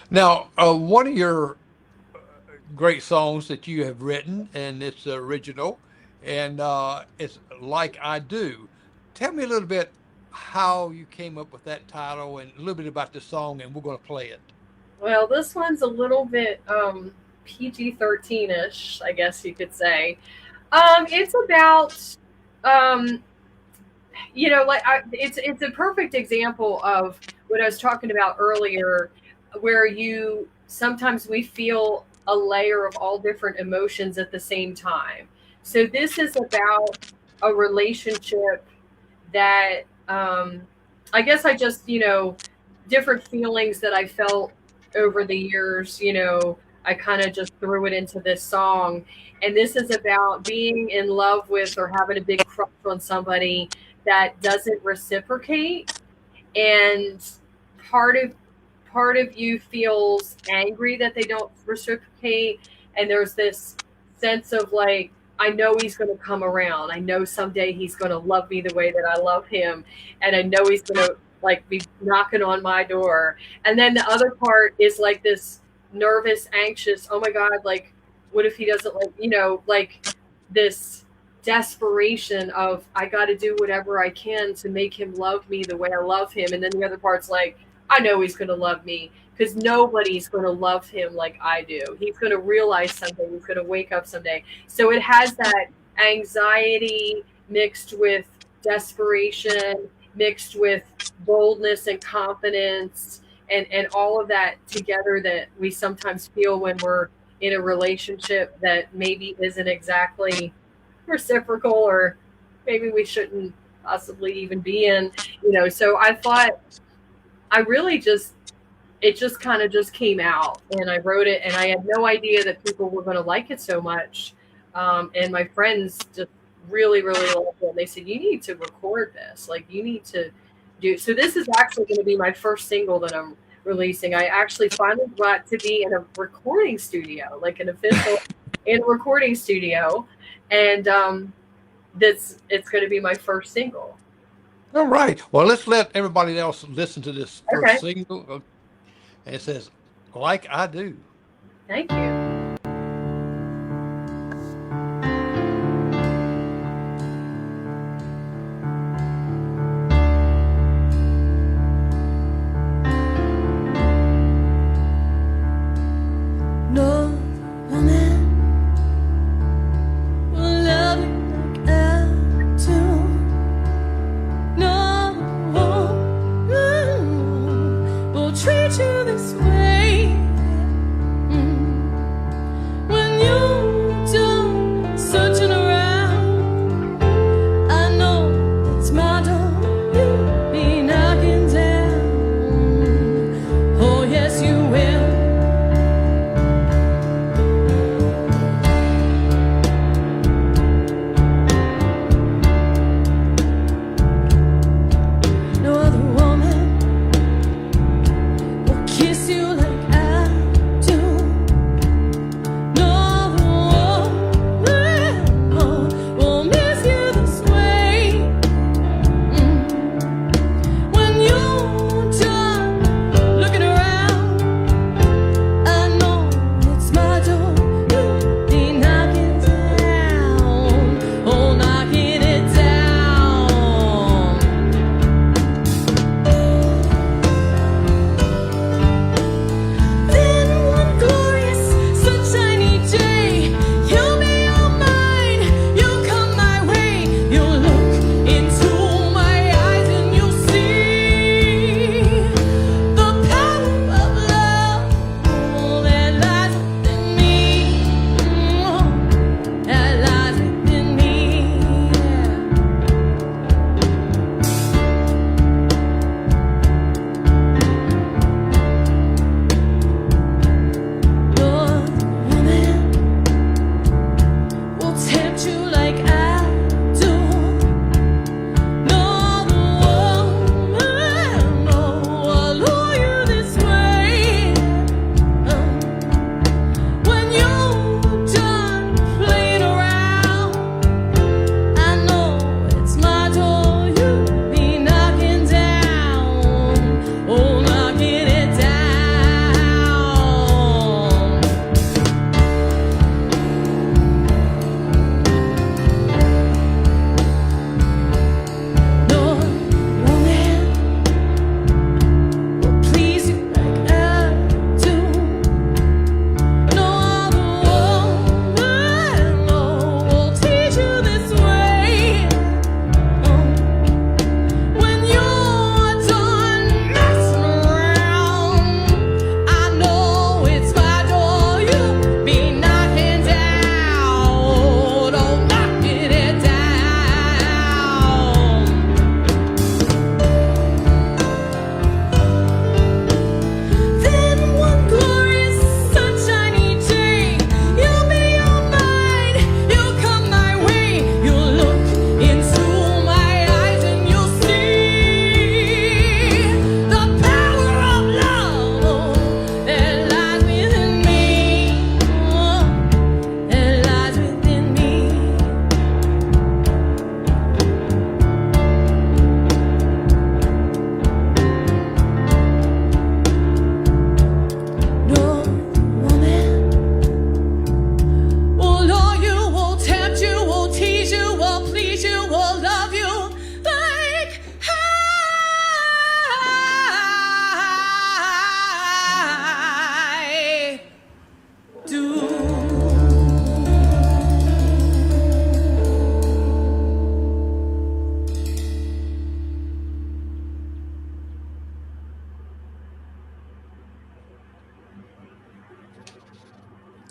Now, one of your great songs that you have written, and it's original, and it's Like I Do. Tell me a little bit how you came up with that title and a little bit about the song, and we're going to play it. Well, this one's a little bit PG-13-ish, I guess you could say. It's about it's a perfect example of what I was talking about earlier, where sometimes we feel a layer of all different emotions at the same time. So this is about a relationship that I guess I just different feelings that I felt over the years, I kind of just threw it into this song. And this is about being in love with or having a big crush on somebody that doesn't reciprocate. And part of you feels angry that they don't reciprocate. And there's this sense of like, I know he's going to come around. I know someday he's going to love me the way that I love him. And I know he's going to like be knocking on my door. And then the other part is like this nervous, anxious, oh my God, like, what if he doesn't like, like this desperation of, I got to do whatever I can to make him love me the way I love him. And then the other part's like, I know he's going to love me because nobody's going to love him like I do. He's going to realize someday, he's going to wake up someday. So it has that anxiety mixed with desperation, mixed with boldness and confidence, and all of that together that we sometimes feel when we're in a relationship that maybe isn't exactly reciprocal, or maybe we shouldn't possibly even be in, So I thought I really it just kind of just came out, and I wrote it, and I had no idea that people were going to like it so much. And my friends just really, really loved it. And they said, you need to record this. Like, you need to do. So this is actually going to be my first single that I'm releasing. I actually finally got to be in a recording studio, like an official in a recording studio. And it's going to be my first single. All right. Well, let's let everybody else listen to this first Okay. single. And it says, Like I Do. Thank you. No woman will love you like I do. No woman will treat you this way.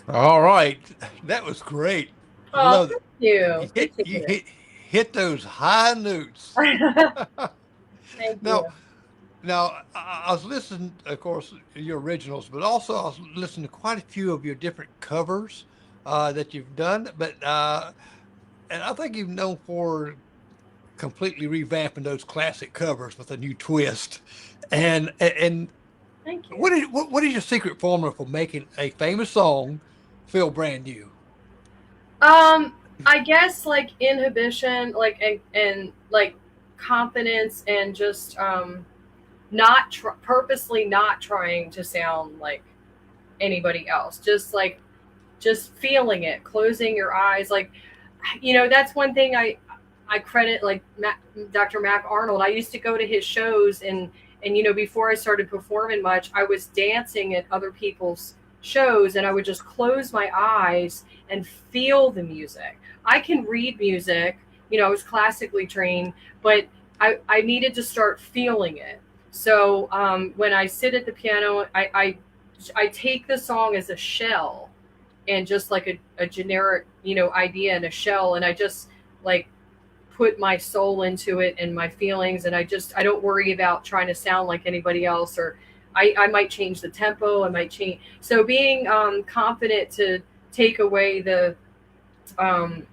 All right, that was great. Oh, Love it. thank you. You hit Appreciate you it. hit those high notes. Thank you. Now, I was listening, of course, to your originals, but also I was listening to quite a few of your different covers that you've done. And I think you've known for completely revamping those classic covers with a new twist. And Thank you. what is your secret formula for making a famous song feel brand new? Um, I guess like inhibition, like and like confidence, and just not purposely not trying to sound like anybody else. Just feeling it, closing your eyes. Like, that's one thing I credit like Dr. Mac Arnold. I used to go to his shows, and before I started performing much, I was dancing at other people's shows, and I would just close my eyes and feel the music. I can read music, I was classically trained, but I needed to start feeling it. So when I sit at the piano, I take the song as a shell, and just like a generic idea in a shell, and I just like put my soul into it and my feelings, and I don't worry about trying to sound like anybody else, or I might change the tempo, I might change. So being confident to take away um,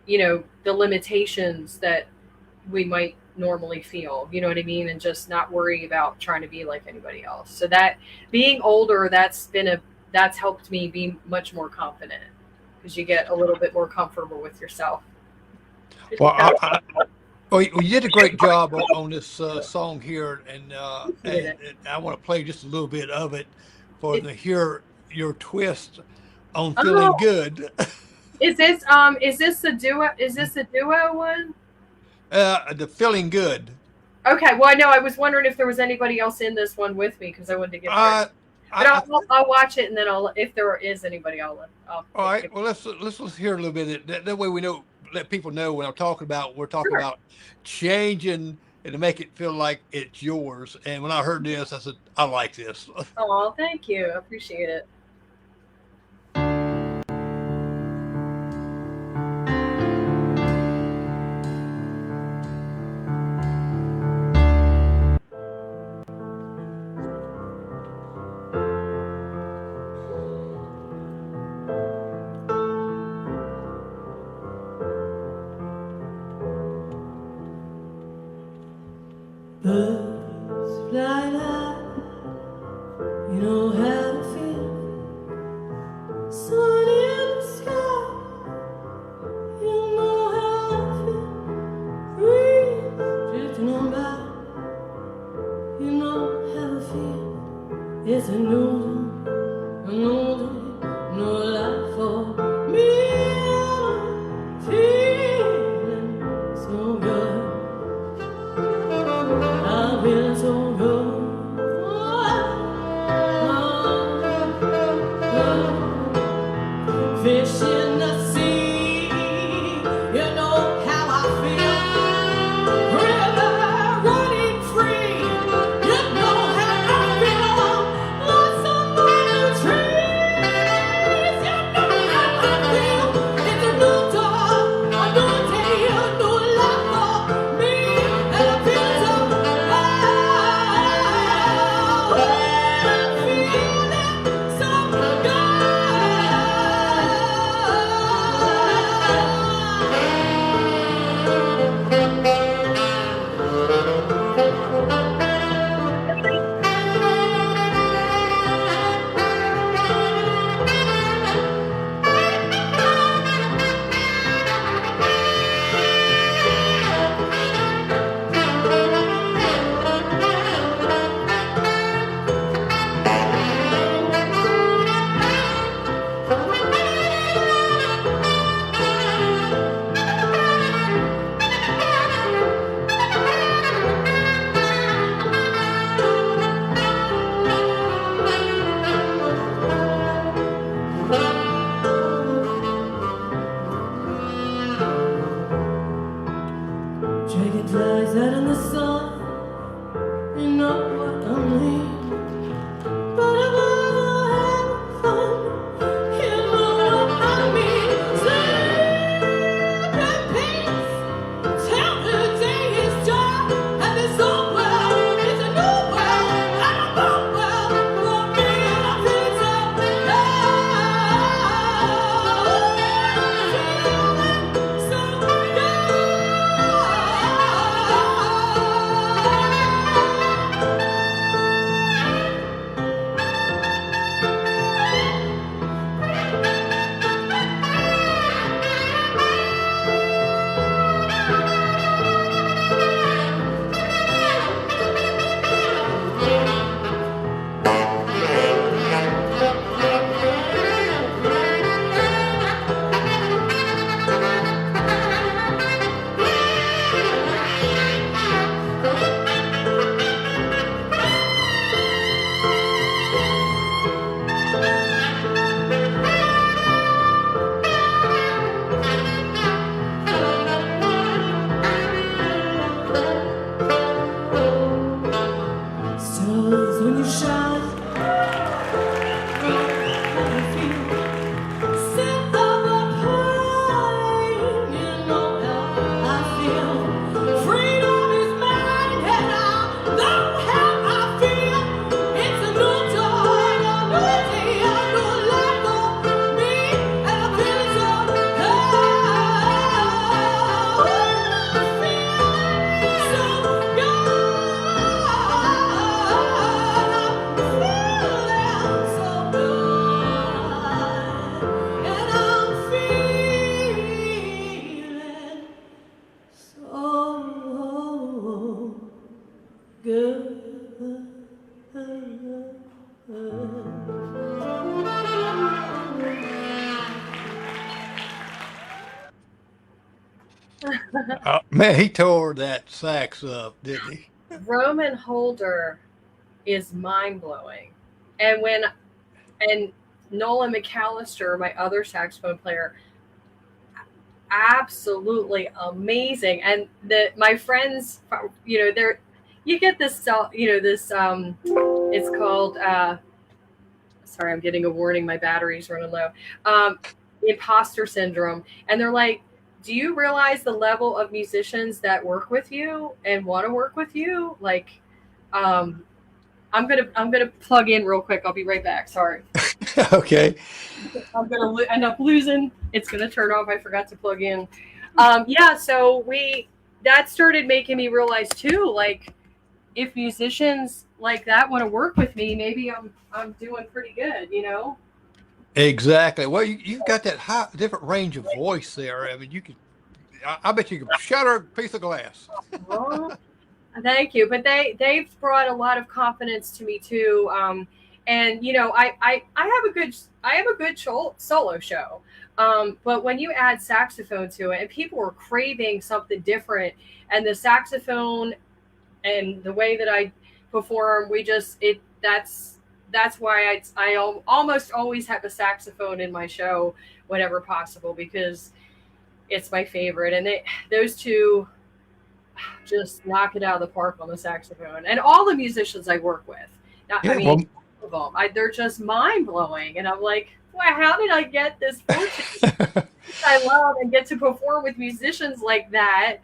the limitations that we might normally feel, you know what I mean, and just not worry about trying to be like anybody else. So that being older, that's helped me be much more confident, because you get a little bit more comfortable with yourself. Well, well, you did a great job on this song here, and I want to play just a little bit of it for to hear your twist on feeling Oh, good. is this a duo? Is this a duo one? The feeling good. Okay, well, I know I was wondering if there was anybody else in this one with me, because I wanted to give credit. Uh, But I, I'll watch it, and then if there is anybody, I'll all right. give. Well, let's hear a little bit. That way we know, let people know when I'm talking about. We're talking Sure. about changing and to make it feel like it's yours. And when I heard this, I said, I like this. Oh, thank you. I appreciate it. Birds fly high, you know how to feel. Sun in the sky, you know how I feel. Breeze drifting on by, you know how I feel. Yes, I know no life for me. I'm feeling so good. I feel so good. Fish in the sea, you know how I feel. River running free, you know how I feel. Blossom on the trees, you know how I feel. It's a new dawn, a new day, a new life for me, and I feel so high. I'm feeling so good. Dragonflies out in the sun, you know what I mean. But I'm having fun. Man, he tore that sax up, didn't he? Roman Holder is mind blowing. And and Nolan McAllister, my other saxophone player, absolutely amazing. And my friends, they're you get this, this it's called sorry, I'm getting a warning. My battery's running low. Um, Imposter syndrome, and they're like, "Do you realize the level of musicians that work with you and want to work with you?" Like, um, I'm gonna plug in real quick. I'll be right back. Sorry, Okay. I'm gonna end up losing. It's gonna turn off. I forgot to plug in. Yeah, so that started making me realize too, like if musicians like that want to work with me, maybe I'm doing pretty good, you know? Exactly. Well, you've got that different range of voice there. I mean, I bet you could shatter a piece of glass. Well, thank you. But they've brought a lot of confidence to me too. And I have a good solo show. But when you add saxophone to it, and people are craving something different, and the saxophone and the way that I perform, that's why I almost always have a saxophone in my show whenever possible, because it's my favorite, and those two just knock it out of the park on the saxophone. And all the musicians I work with, Yeah. I mean, all of them, they're just mind blowing, and I'm like, wow, how did I get this fortune I love and get to perform with musicians like that?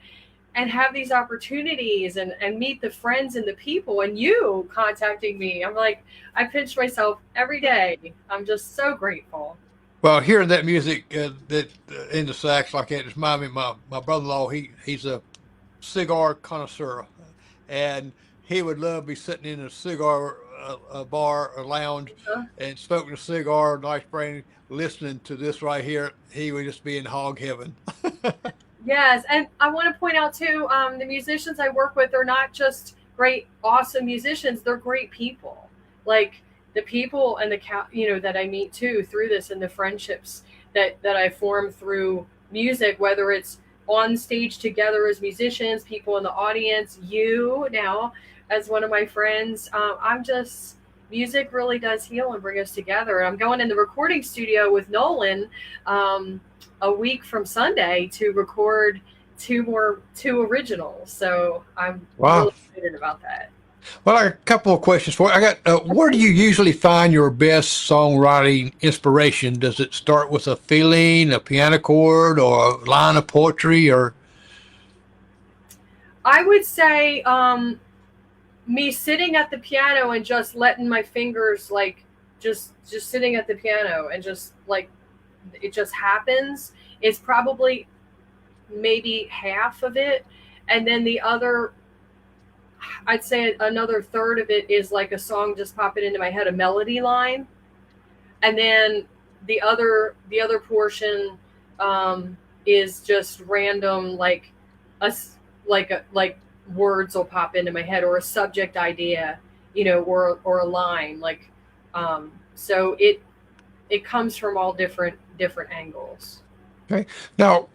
And have these opportunities and meet the friends and the people, and you contacting me. I'm like, I pinch myself every day. I'm just so grateful. Well, hearing that music that in the sax like that just reminded me of my brother-in-law. He's a cigar connoisseur, and he would love to be sitting in a cigar a bar or lounge Huh? and smoking a cigar, nice brain, listening to this right here. He would just be in hog heaven. Yes, and I want to point out too, the musicians I work with are not just great, awesome musicians. They're great people. Like the people and that I meet too through this, and the friendships that I form through music, whether it's on stage together as musicians, people in the audience, you now as one of my friends. Music really does heal and bring us together. And I'm going in the recording studio with Nolan a week from Sunday to record two originals. So I'm Wow. really excited about that. Well, I got a couple of questions for you. I got, where do you usually find your best songwriting inspiration? Does it start with a feeling, a piano chord, or a line of poetry, or? I would say me sitting at the piano and just letting my fingers like just sitting at the piano and just like it just happens. It's probably maybe half of it, and then the other, I'd say another third of it is like a song just popping into my head, a melody line, and then the other portion is just random, like like words will pop into my head, or a subject idea, or a line, like so it comes from all different angles. Okay. Now,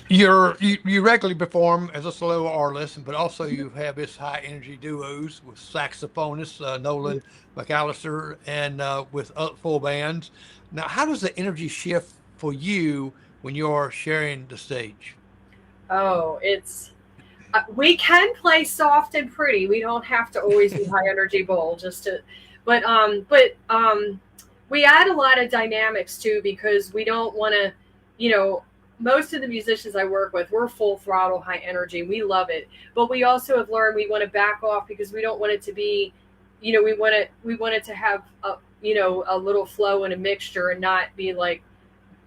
you regularly perform as a solo artist, but also you have this high energy duos with saxophonist Nolan McAllister and with full bands. Now, how does the energy shift for you when you're sharing the stage? Oh, it's we can play soft and pretty. We don't have to always be high energy bowl just to, but we add a lot of dynamics too, because we don't want to, most of the musicians I work with, we're full throttle, high energy. We love it, but we also have learned we want to back off, because we don't want it to be, we want it to have a little flow and a mixture, and not be like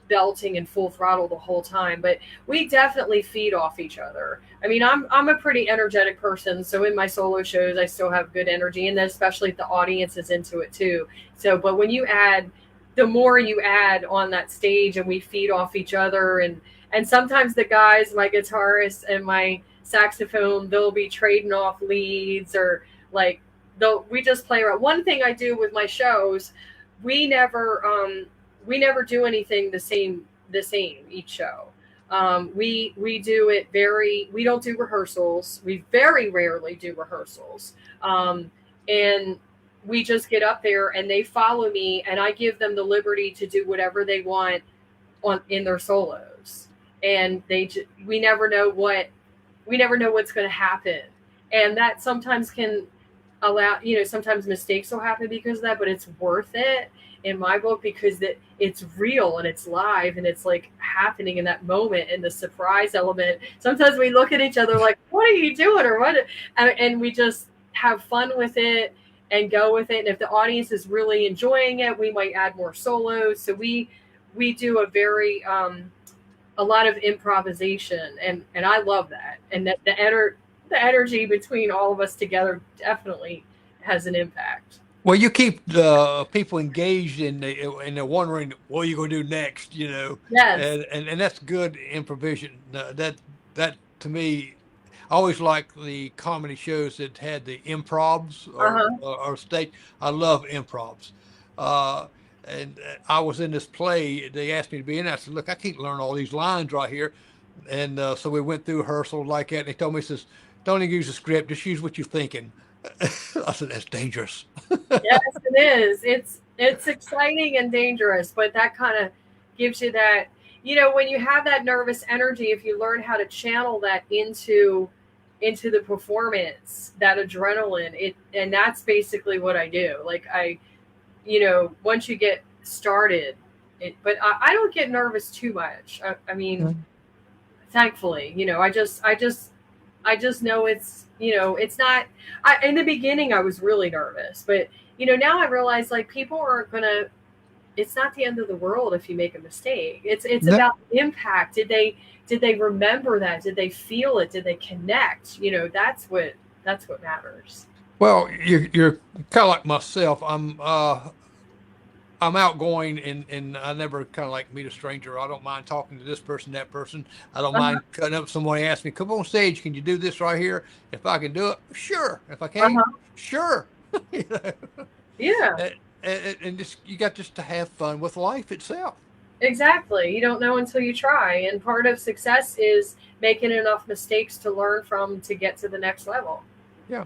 belting and full throttle the whole time. But we definitely feed off each other. I mean, I'm a pretty energetic person, so in my solo shows I still have good energy, and then especially if the audience is into it too. So, but when the more you add on that stage, and we feed off each other, and sometimes the guys, my guitarist and my saxophone, they'll be trading off leads, or like we just play around. One thing I do with my shows, we never do anything the same each show. We do it we don't do rehearsals. We very rarely do rehearsals. And we just get up there and they follow me and I give them the liberty to do whatever they want in their solos. And we never know what's going to happen. And that sometimes can allow, sometimes mistakes will happen because of that, but it's worth it in my book because it's real and it's live and it's like happening in that moment, and the surprise element. Sometimes we look at each other like, what are you doing? Or what? And we just have fun with it and go with it. And if the audience is really enjoying it, we might add more solos. So we do a lot of improvisation, and I love that. And that the energy between all of us together definitely has an impact. Well, you keep the people engaged and they're wondering what are you going to do next, Yes. and that's good improvisation. That to me, I always like the comedy shows that had the improvs Uh-huh. or stage. I love improvs. Uh, and I was in this play. They asked me to be in. I said, "Look, I can't learn all these lines right here." And so we went through rehearsal like that. And they told me, "Says don't even use the script. Just use what you're thinking." I said, "That's dangerous." Yes, it is. It's exciting and dangerous, but that kind of gives you that, when you have that nervous energy, if you learn how to channel that into the performance, that adrenaline, and that's basically what I do. Like once you get started, but I don't get nervous too much. I mean, thankfully, I just know it's not. In the beginning, I was really nervous, but now I realize like people aren't gonna. It's not the end of the world if you make a mistake. It's No, about impact. Did they remember that? Did they feel it? Did they connect? That's what matters. well, you're kind of like myself. I'm outgoing and I never kind of like meet a stranger. I don't mind talking to this person, that person. I don't mind Uh-huh, cutting up. Somebody asks me, "Come on stage, can you do this right here?" If I can do it, sure. If I can't, uh-huh. sure. You know? Yeah, And just you got just to have fun with life itself. exactly. You don't know until you try, and part of success is making enough mistakes to learn from to get to the next level. Yeah.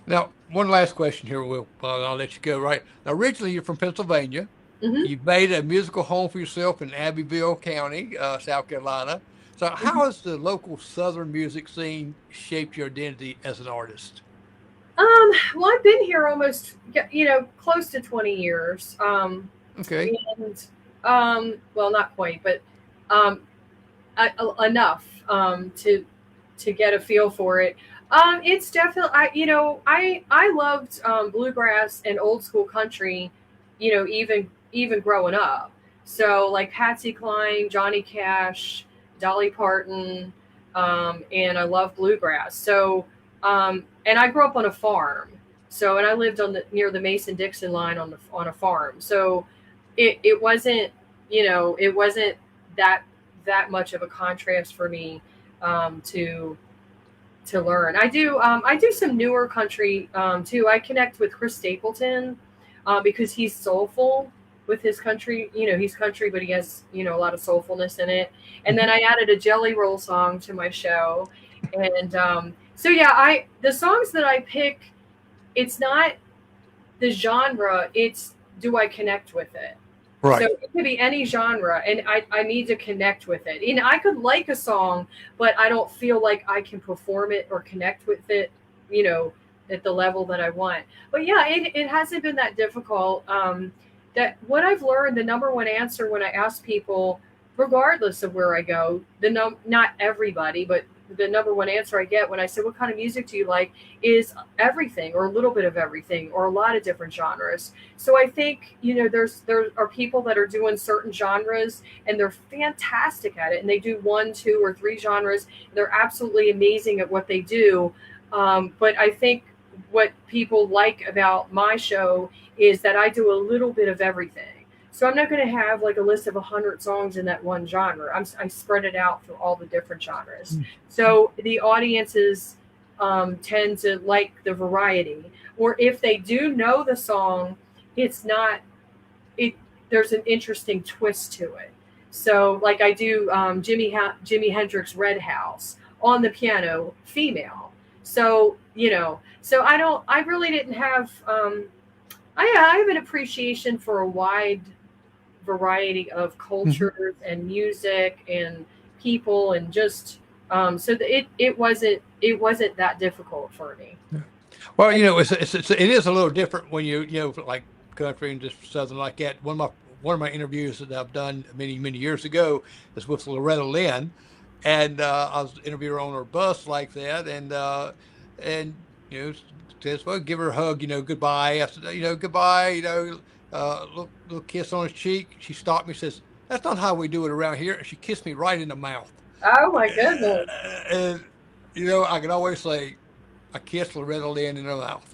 Now, one last question here. I'll let you go. Right now, originally you're from Pennsylvania. Hmm. You've made a musical home for yourself in Abbeville County, South Carolina. So, how Hmm. has the local Southern music scene shaped your identity as an artist? Well, I've been here almost, close to 20 years. Okay. And well, not quite, but um, enough to get a feel for it. It's definitely I loved bluegrass and old school country, even growing up. So like Patsy Cline, Johnny Cash, Dolly Parton, and I love bluegrass. So and I grew up on a farm. So and I lived near the Mason Dixon line on a farm. So it wasn't it wasn't that that much of a contrast for me to learn. I do some newer country too. I connect with Chris Stapleton because he's soulful with his country. He's country, but he has a lot of soulfulness in it. And then I added a Jelly Roll song to my show, and so yeah, the songs that I pick, it's not the genre. It's do I connect with it? So Right. it could be any genre, and I need to connect with it. And I could like a song, but I don't feel like I can perform it or connect with it, you know, at the level that I want. But yeah, it hasn't been that difficult. That what I've learned, the number one answer when I ask people, regardless of where I go, not everybody, but the number one answer I get when I say, "What kind of music do you like?" is everything, or a little bit of everything, or a lot of different genres. So I think there are people that are doing certain genres and they're fantastic at it, and they do one, two, or three genres. They're absolutely amazing at what they do. But I think what people like about my show is that I do a little bit of everything. So I'm not going to have like a list of 100 songs in that one genre. I spread it out through all the different genres. So the audiences tend to like the variety. Or if they do know the song, it's not it. There's an interesting twist to it. So like I do Jimi Hendrix Red House on the piano, female. So so I really didn't have I have an appreciation for a wide variety of Mhm. cultures and music and people and just so that it wasn't that difficult for me. Yeah. Well, it is a little different when like country and just southern like that. One of my interviews that I've done many many years ago is with Loretta Lynn, and I was interviewing her on her bus like that, and says, well, give her a hug, goodbye. I said, goodbye, little kiss on his cheek. She stopped me, says, that's not how we do it around here, and she kissed me right in the mouth. Oh my goodness. And I can always say, I kissed Loretta Lynn in her mouth.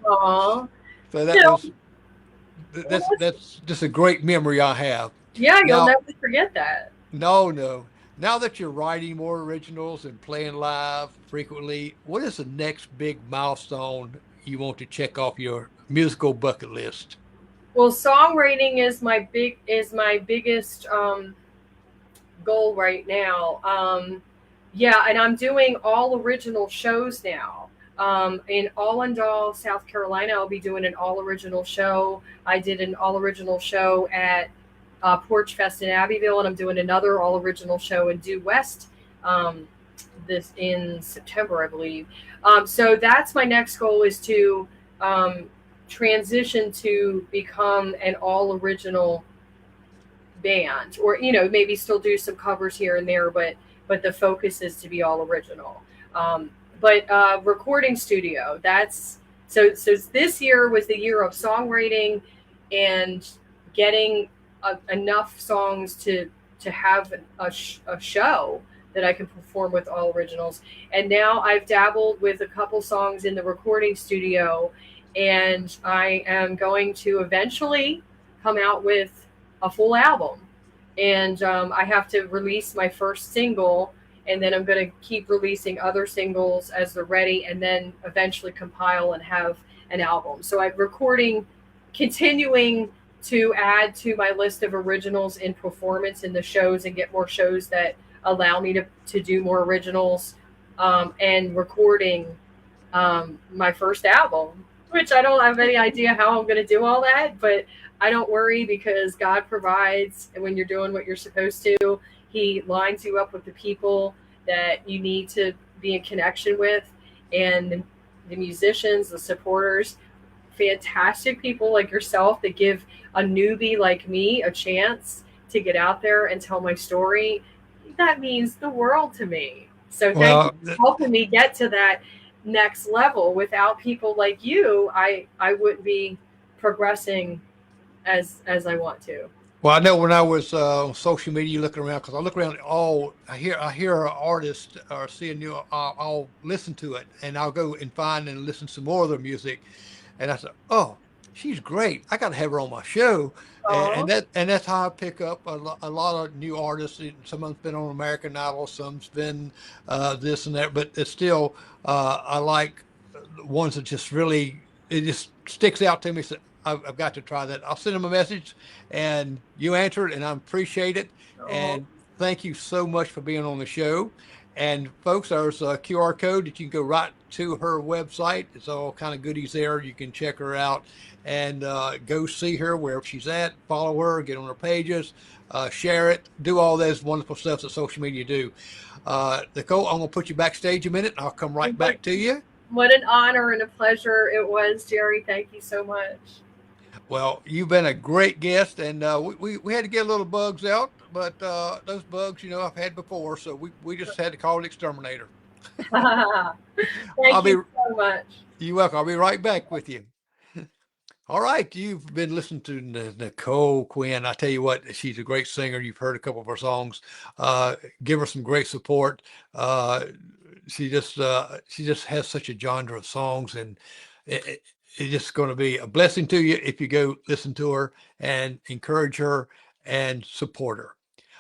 Aw. So You know, well, that's just a great memory I have. yeah, you'll Now, never forget that. no. Now that you're writing more originals and playing live frequently, what is the next big milestone you want to check off your musical bucket list? Well, songwriting is my biggest goal right now. Yeah, and I'm doing all original shows now. In Allendale, South Carolina, I'll be doing an all original show. I did an all original show at Porch Fest in Abbeville, and I'm doing another all original show in Due West um, this in September, I believe. So that's my next goal is to um, transition to become an all original band, or maybe still do some covers here and there, but the focus is to be all original. But recording studio, so this year was the year of songwriting and getting enough songs to have a show that I can perform with all originals. And now I've dabbled with a couple songs in the recording studio, and I am going to eventually come out with a full album. And I have to release my first single, and then I'm going to keep releasing other singles as they're ready, and then eventually compile and have an album. So I'm continuing to add to my list of originals in performance in the shows and get more shows that allow me to do more originals, and recording my first album, which I don't have any idea how I'm going to do all that, but I don't worry because God provides. And when you're doing what you're supposed to, He lines you up with the people that you need to be in connection with, and the musicians, the supporters, fantastic people like yourself that give a newbie like me a chance to get out there and tell my story. That means the world to me. So thank you Well, for helping me get to that next level. Without people like you, I wouldn't be progressing as I want to. Well, I know when I was on social media looking around, because I look around I hear an artist or see a new, I'll listen to it and I'll go and find and listen to some more of their music, and I said, oh, she's great. I got to have her on my show, Oh, and that's how I pick up a lot of new artists. Some of them's been on American Idol, some's been this and that, but it's still I like the ones that just really it just sticks out to me. So I've got to try that. I'll send them a message, and you answer it, and I appreciate it. oh, And thank you so much for being on the show. And folks, there's a QR code that you can go right to her website. It's all kind of goodies there. You can check her out and go see her wherever she's at. Follow her, get on her pages, share it, do all those wonderful stuff that social media do. Nicole, I'm going to put you backstage a minute, and I'll come right back to you. what an honor and a pleasure it was, Jerry. Thank you so much. Well, you've been a great guest, and we had to get a little bugs out, but those bugs, I've had before, so we just had to call it exterminator. I'll Thank be you so much. you welcome. I'll be right back with you. All right, you've been listening to Nicole Quinn. I tell you what, she's a great singer. You've heard a couple of her songs. Give her some great support. Uh, she just has such a genre of songs, and it's just going to be a blessing to you if you go listen to her and encourage her and support her.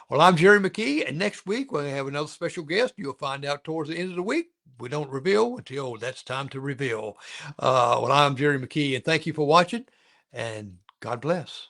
Well, I'm Jerry McKee, and next week we're going to have another special guest. You'll find out towards the end of the week. We don't reveal until that's time to reveal. Well, I'm Jerry McKee, and thank you for watching, and God bless.